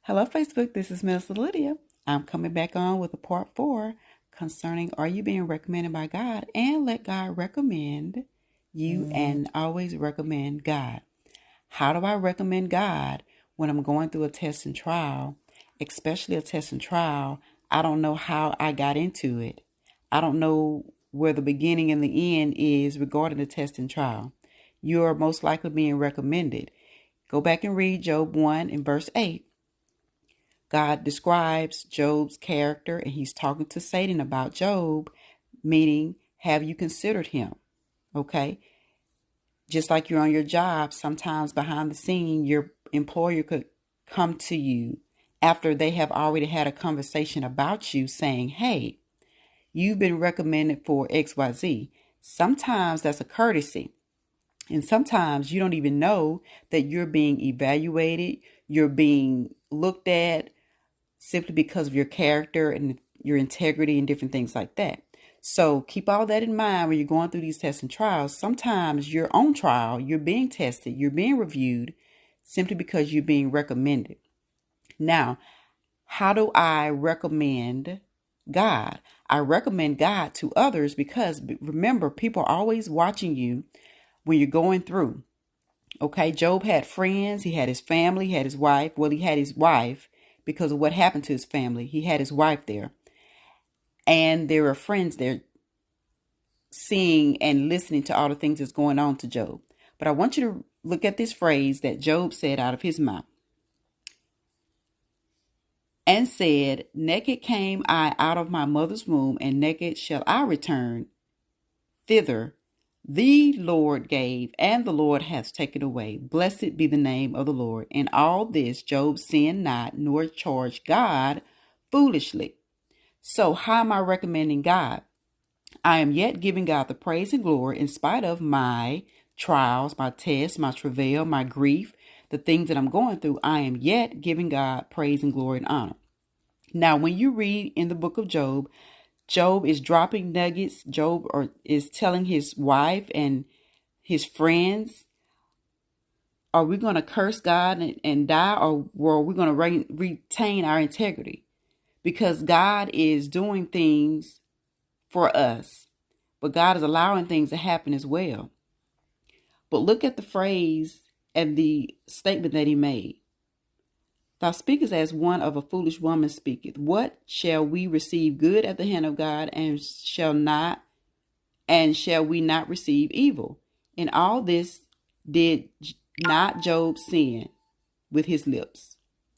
Hello, Facebook. This is Minister Lydia. I'm coming back on with a part 4 concerning are you being recommended by God, and let God recommend you and always recommend God. How do I recommend God when I'm going through a test and trial, especially a test and trial? I don't know how I got into it. I don't know where the beginning and the end is regarding the test and trial. You're most likely being recommended. Go back and read Job 1 and verse 8. God describes Job's character, and he's talking to Satan about Job, meaning, have you considered him? Okay. Just like you're on your job, sometimes behind the scene, your employer could come to you after they have already had a conversation about you saying, hey, you've been recommended for XYZ. Sometimes that's a courtesy. And sometimes you don't even know that you're being evaluated, you're being looked at simply because of your character and your integrity and different things like that. So keep all that in mind when you're going through these tests and trials. Sometimes you're on trial, you're being tested, you're being reviewed simply because you're being recommended. Now, how do I recommend God? I recommend God to others because remember, people are always watching you when you're going through. Okay, Job had friends, he had his family, he had his wife. Well, he had his wife because of what happened to his family. He had his wife there. And there were friends there seeing and listening to all the things that's going on to Job. But I want you to look at this phrase that Job said out of his mouth. And said, naked came I out of my mother's womb, and naked shall I return thither. The Lord gave, and the Lord hath taken away. Blessed be the name of the Lord. In all this Job sinned not, nor charged God foolishly. So how am I recommending God? I am yet giving God the praise and glory in spite of my trials, my tests, my travail, my grief, the things that I'm going through. I am yet giving God praise and glory and honor. Now, when you read in the book of Job, Job is dropping nuggets. Job is telling his wife and his friends, are we going to curse God and die, or are we going to retain our integrity? Because God is doing things for us, but God is allowing things to happen as well. But look at the phrase and the statement that he made. Thou speakest as one of a foolish woman speaketh. What shall we receive good at the hand of God, and shall we not receive evil? In all this did not Job sin with his lips.